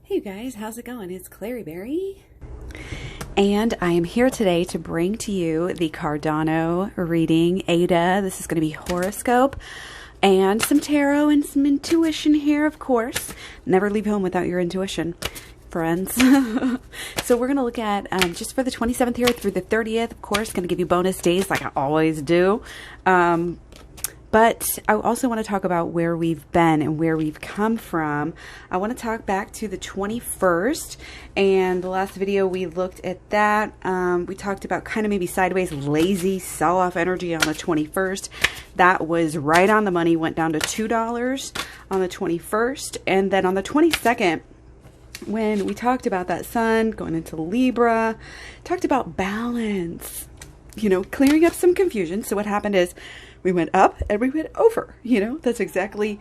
Hey you guys, how's it going? It's KlaireeBerry. And I am here today to bring to you the Cardano reading, Ada. This is going to be horoscope and some tarot and some intuition here, of course. Never leave home without your intuition, friends. So we're going to look at just for the 27th here through the 30th, of course, going to give you bonus days like I always do. But I also want to talk about where we've been and where we've come from. I want to talk back to the 21st, and the last video we looked at that. We talked about kind of maybe sideways, lazy, sell-off energy on the 21st. That was right on the money, went down to $2 on the 21st. And then on the 22nd, when we talked about that sun going into Libra, talked about balance, you know, clearing up some confusion. So what happened is, we went up and we went over, you know, that's exactly,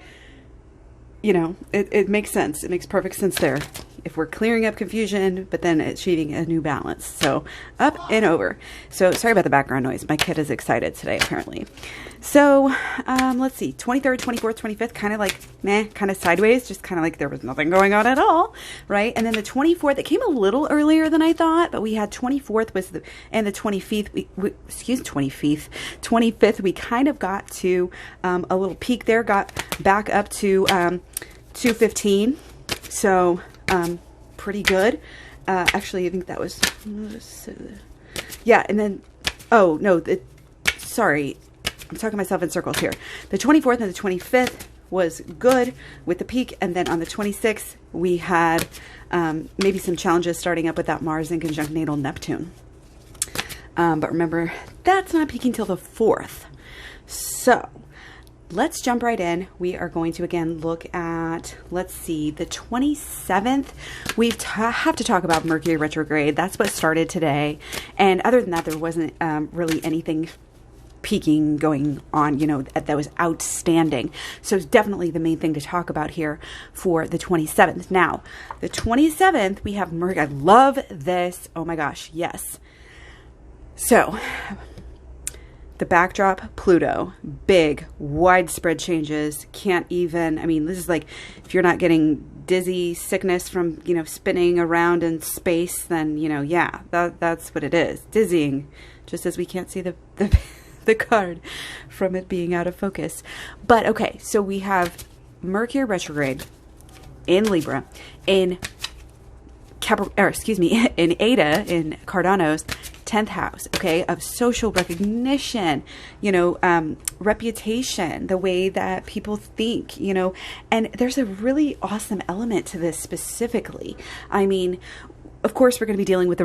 you know, it makes sense. It makes perfect sense there. If we're clearing up confusion, but then achieving a new balance. So up and over. So sorry about the background noise. My kid is excited today, apparently. So let's see, 23rd, 24th, 25th, kind of like, meh, kind of sideways, just kind of like there was nothing going on at all, right? And then the 24th, it came a little earlier than I thought, but we had 24th was and the 25th, we kind of got to a little peak there, got back up to 215. So pretty good. Actually, I think that was, yeah. And then, oh no, sorry, I'm talking myself in circles here. The 24th and the 25th was good with the peak. And then on the 26th, we had maybe some challenges starting up with that Mars in conjunct natal Neptune. But remember, that's not peaking till the 4th. So let's jump right in. We are going to again look at, let's see, the 27th. We have to talk about Mercury retrograde. That's what started today. And other than that, there wasn't really anything peaking going on, you know, that was outstanding. So it's definitely the main thing to talk about here for the 27th. Now, the 27th, we have Mercury. I love this. Oh my gosh, yes. So the backdrop, Pluto, big, widespread changes. Can't even, I mean, this is like, if you're not getting dizzy sickness from, you know, spinning around in space, then, you know, yeah, that's what it is. Dizzying, just as we can't see the card from it being out of focus. But okay, so we have Mercury retrograde in Libra, in in Ada, in Cardano's 10th house, okay, of social recognition, you know, reputation, the way that people think, you know, and there's a really awesome element to this specifically. I mean, of course, we're going to be dealing with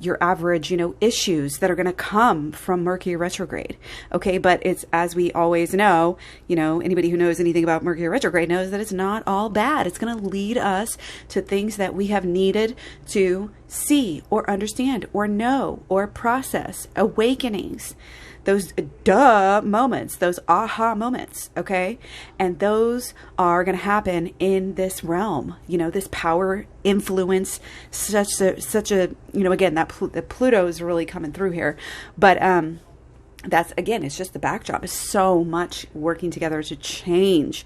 your average, you know, issues that are going to come from Mercury retrograde. Okay. But it's, as we always know, you know, anybody who knows anything about Mercury retrograde knows that it's not all bad. It's going to lead us to things that we have needed to see or understand or know or process, awakenings, those moments, those aha moments, okay? And those are going to happen in this realm, you know, this power, influence, such a, you know, again, that Pluto is really coming through here. But that's, again, it's just the backdrop. It's so much working together to change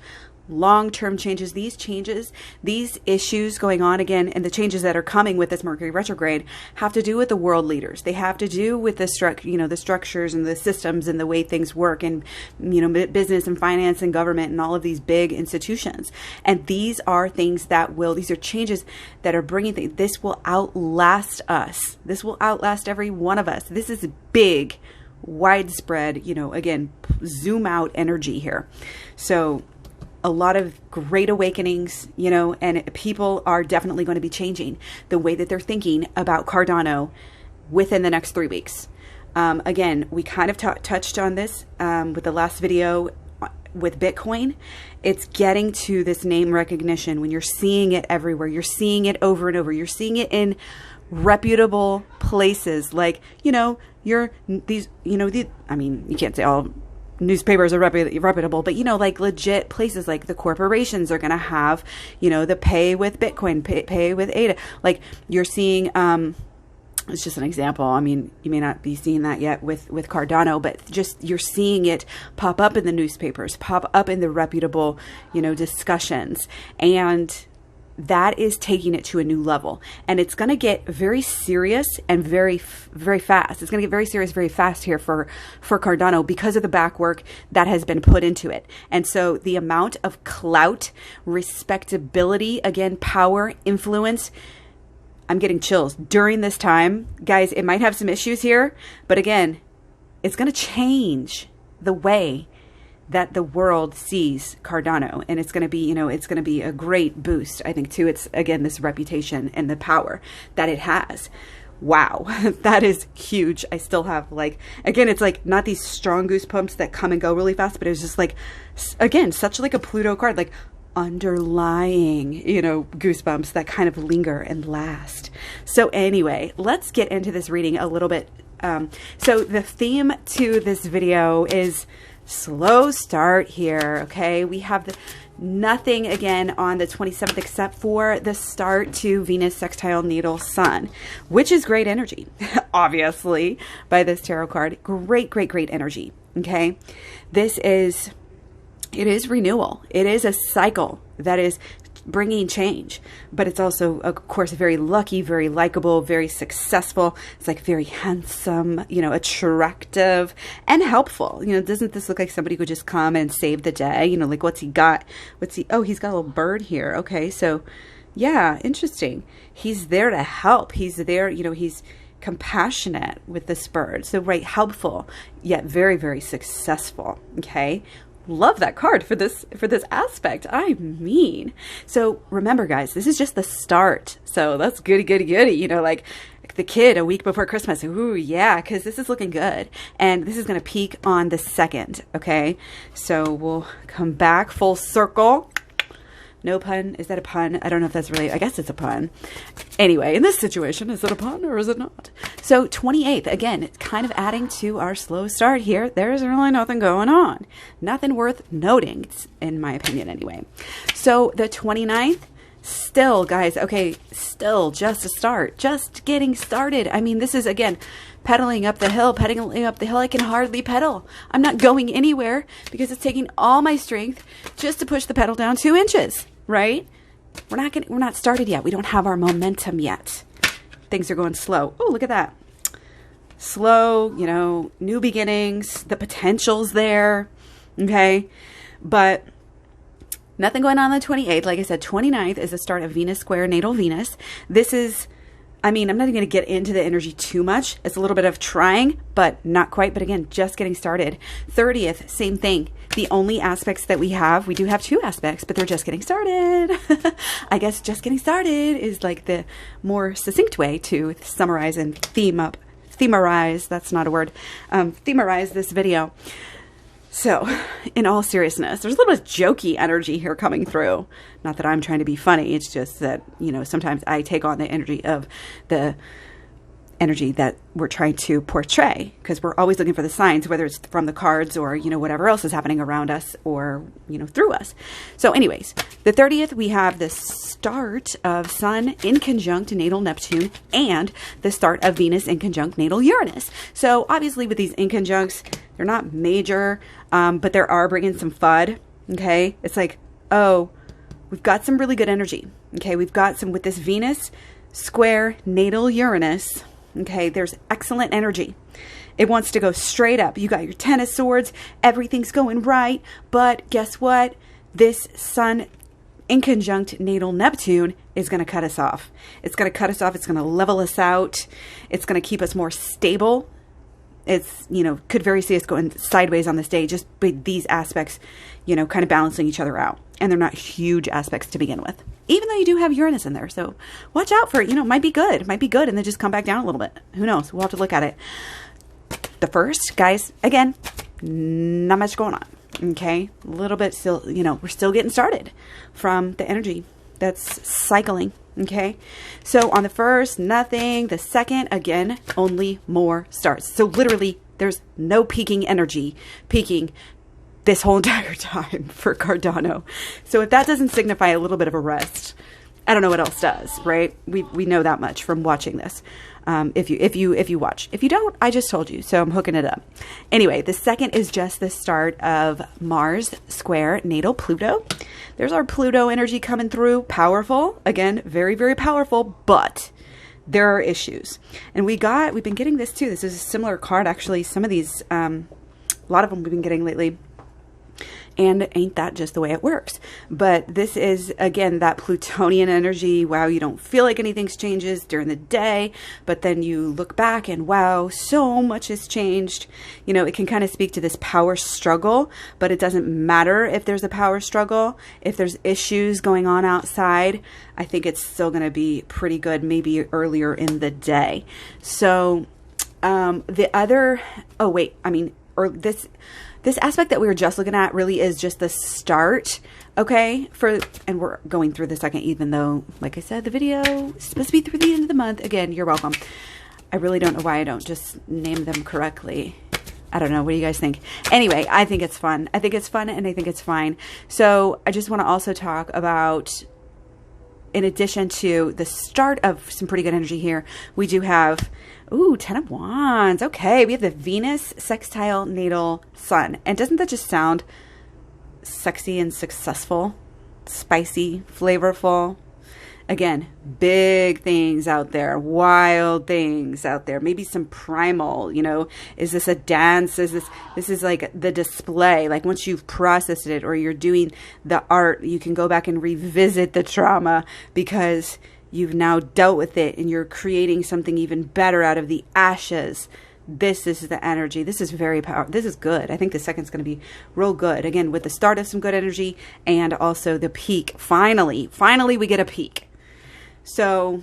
long-term changes, these issues going on again, and the changes that are coming with this Mercury retrograde have to do with the world leaders. They have to do with the the structures and the systems and the way things work, and, you know, business and finance and government and all of these big institutions. And these are things that these are changes that are bringing things. This will outlast us. This will outlast every one of us. This is big, widespread, you know, again, zoom out energy here. So a lot of great awakenings, you know, and people are definitely going to be changing the way that they're thinking about Cardano within the next 3 weeks. Again, we kind of touched on this with the last video with Bitcoin. It's getting to this name recognition when you're seeing it everywhere. You're seeing it over and over. You're seeing it in reputable places like, you know, I mean, you can't say all newspapers are reputable, but, you know, like legit places like the corporations are going to have, you know, the pay with Bitcoin, pay with ADA. Like you're seeing, it's just an example. I mean, you may not be seeing that yet with Cardano, but just you're seeing it pop up in the newspapers, pop up in the reputable, you know, discussions. And that is taking it to a new level, and it's going to get very serious and very fast. It's going to get very serious very fast here for Cardano because of the back work that has been put into it. And so the amount of clout, respectability, again, power, influence, I'm getting chills during this time. Guys, it might have some issues here, but again, it's going to change the way that the world sees Cardano. And it's going to be, it's going to be a great boost, I think, to its, again, this reputation and the power that it has. Wow, that is huge. I still have again, it's not these strong goosebumps that come and go really fast, but it was just again, such a Pluto card, underlying, goosebumps that kind of linger and last. So anyway, let's get into this reading a little bit. So the theme to this video is slow start here. Okay. We have nothing again on the 27th except for the start to Venus sextile natal sun, which is great energy, obviously, by this tarot card. Great, great, great energy. Okay. It is renewal. It is a cycle that is bringing change, but it's also, of course, very lucky, very likable, very successful. It's very handsome, attractive and helpful. Doesn't this look like somebody could just come and save the day? What's he got? Oh, he's got a little bird here. Okay. So yeah, interesting. He's there to help. He's there, he's compassionate with this bird. So right, helpful, yet very, very successful. Okay. Love that card for this aspect. I mean, so remember, guys, this is just the start. So that's goody, goody, goody. The kid a week before Christmas. Ooh, yeah, because this is looking good. And this is going to peak on the 2nd. Okay, so we'll come back full circle. No pun. Is that a pun? I don't know if that's really, I guess it's a pun. Anyway, in this situation, is it a pun or is it not? So 28th, again, it's kind of adding to our slow start here. There's really nothing going on. Nothing worth noting, in my opinion anyway. So the 29th, still, guys, okay, still just a start. Just getting started. I mean, this is, again, pedaling up the hill. I can hardly pedal. I'm not going anywhere because it's taking all my strength just to push the pedal down 2 inches. Right? We're not started yet. We don't have our momentum yet. Things are going slow. Oh, look at that. Slow, new beginnings, the potential's there. Okay. But nothing going on the 28th. Like I said, 29th is the start of Venus square natal Venus. This is, I'm not even going to get into the energy too much. It's a little bit of trying, but not quite. But again, just getting started. 30th, same thing. The only aspects that we do have 2 aspects, but they're just getting started. I guess just getting started is the more succinct way to summarize and themarize, that's not a word, themarize this video. So in all seriousness, there's a little bit of jokey energy here coming through. Not that I'm trying to be funny. It's just that, sometimes I take on the energy of the energy that we're trying to portray, because we're always looking for the signs, whether it's from the cards or, whatever else is happening around us or, through us. So anyways, the 30th, we have the start of Sun in conjunct natal Neptune and the start of Venus in conjunct natal Uranus. So obviously with these inconjuncts, they're not major, but they are bringing some FUD. Okay. It's oh, we've got some really good energy. Okay. We've got some with this Venus square natal Uranus. Okay, there's excellent energy. It wants to go straight up. You got your 10 of swords. Everything's going right. But guess what? This Sun in conjunct natal Neptune is going to cut us off. It's going to cut us off. It's going to level us out. It's going to keep us more stable. It's, could very see us going sideways on this day, just with these aspects, kind of balancing each other out. And they're not huge aspects to begin with, even though you do have Uranus in there. So watch out for it. Might be good. It might be good. And then just come back down a little bit. Who knows? We'll have to look at it. The first, guys, again, not much going on. Okay. A little bit still, we're still getting started from the energy that's cycling. Okay. So on the first, nothing. The second, again, only more starts. So literally there's no peaking energy peaking this whole entire time for Cardano. So if that doesn't signify a little bit of a rest, I don't know what else does, right? We know that much from watching this. If you watch. If you don't, I just told you, so I'm hooking it up. Anyway, the second is just the start of Mars square natal Pluto. There's our Pluto energy coming through, powerful. Again, very, very powerful, but there are issues. And we've been getting this too. This is a similar card, actually. Some of these, a lot of them we've been getting lately. And ain't that just the way it works? But this is, again, that Plutonian energy. Wow, you don't feel like anything's changes during the day, but then you look back and wow, so much has changed. You know, it can kind of speak to this power struggle, but it doesn't matter if there's a power struggle. If there's issues going on outside, I think it's still going to be pretty good, maybe earlier in the day. So the other, this aspect that we were just looking at really is just the start, okay? And we're going through the second, even though, like I said, the video is supposed to be through the end of the month. Again, you're welcome. I really don't know why I don't just name them correctly. I don't know. What do you guys think? Anyway, I think it's fun. I think it's fun and I think it's fine. So I just want to also talk about, in addition to the start of some pretty good energy here, we do have, ooh, 10 of Wands. Okay, we have the Venus sextile natal sun. And doesn't that just sound sexy and successful? Spicy, flavorful. Again, big things out there, wild things out there, maybe some primal, you know, is this a dance? This is like the display, like once you've processed it or you're doing the art, you can go back and revisit the trauma because you've now dealt with it and you're creating something even better out of the ashes. This is the energy. This is very powerful. This is good. I think the second's going to be real good. Again, with the start of some good energy and also the peak. Finally we get a peak. So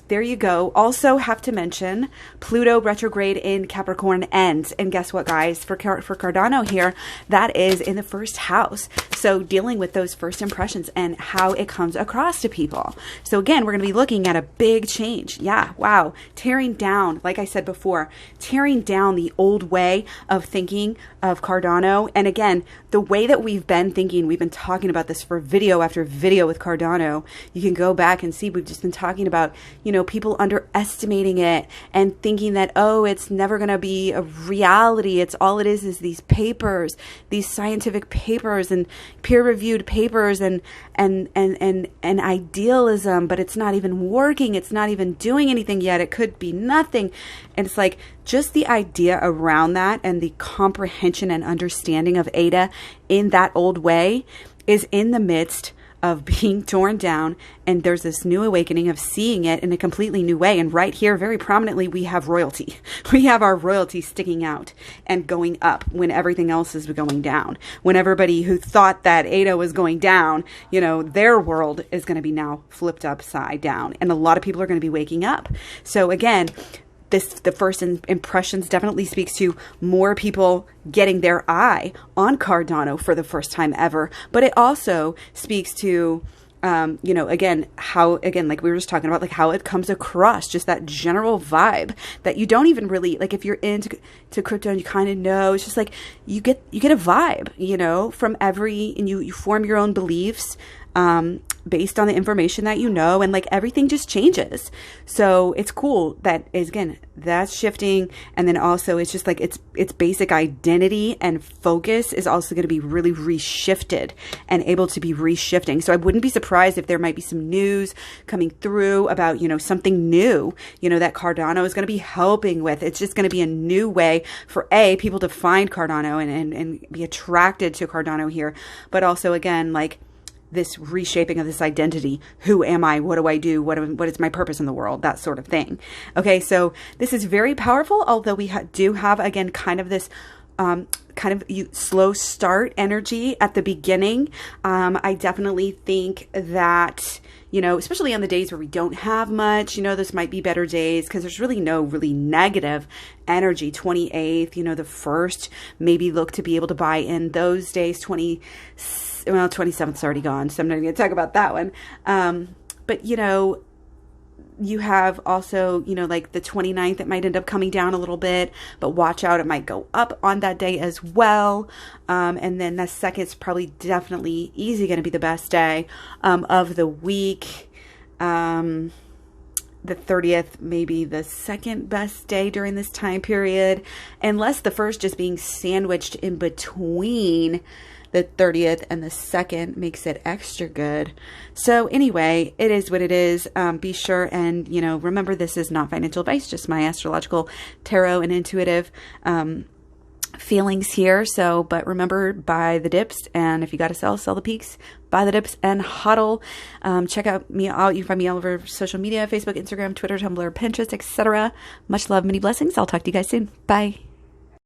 there you go. Also have to mention Pluto retrograde in Capricorn ends. And guess what, guys? For Cardano here, that is in the first house. So dealing with those first impressions and how it comes across to people. So again, we're going to be looking at a big change. Yeah, wow. Tearing down, like I said before, tearing down the old way of thinking of Cardano. And again, the way that we've been thinking, we've been talking about this for video after video with Cardano. You can go back and see, we've just been talking about, you know, people underestimating it and thinking that, oh, it's never going to be a reality. It's all it is these papers, these scientific papers and peer-reviewed papers and idealism, but it's not even working. It's not even doing anything yet. It could be nothing. And it's like just the idea around that and the comprehension and understanding of Ada in that old way is in the midst of being torn down, and there's this new awakening of seeing it in a completely new way. And right here, very prominently, we have royalty. We have our royalty sticking out and going up when everything else is going down. When everybody who thought that Ada was going down, you know, their world is going to be now flipped upside down. And a lot of people are going to be waking up. So again, the first impressions definitely speaks to more people getting their eye on Cardano for the first time ever. But it also speaks to, you know, again, like we were just talking about, like how it comes across, just that general vibe that you don't even really, like if you're into crypto and you kind of know, it's just like you get a vibe, you know, from and you form your own beliefs based on the information that you know, and like everything just changes. So it's cool that is, again, that's shifting. And then also it's just like its basic identity and focus is also going to be really reshifted and able to be reshifting. So I wouldn't be surprised if there might be some news coming through about, you know, something new, you know, that Cardano is going to be helping with. It's just going to be a new way for people to find Cardano and be attracted to Cardano here. But also, again, like this reshaping of this identity. Who am I? What do I do? What is my purpose in the world? That sort of thing. Okay, so this is very powerful, although we do have, again, kind of this slow start energy at the beginning. I definitely think that, you know, especially on the days where we don't have much, you know, this might be better days because there's really no really negative energy. 28th, you know, the 1st, maybe look to be able to buy in those days. 27th's already gone, so I'm not going to talk about that one. But, you know, you have also, you know, like the 29th, it might end up coming down a little bit, but watch out, it might go up on that day as well. And then the 2nd is probably definitely easy going to be the best day of the week. The 30th maybe the second best day during this time period, unless the first just being sandwiched in between the 30th and the 2nd makes it extra good. So anyway, it is what it is. Be sure and, remember, this is not financial advice, just my astrological, tarot, and intuitive feelings here. So, but remember, buy the dips, and if you got to sell the peaks, buy the dips and hodl. Check out me out. You can find me all over social media: Facebook, Instagram, Twitter, Tumblr, Pinterest, etc. Much love, many blessings. I'll talk to you guys soon. Bye.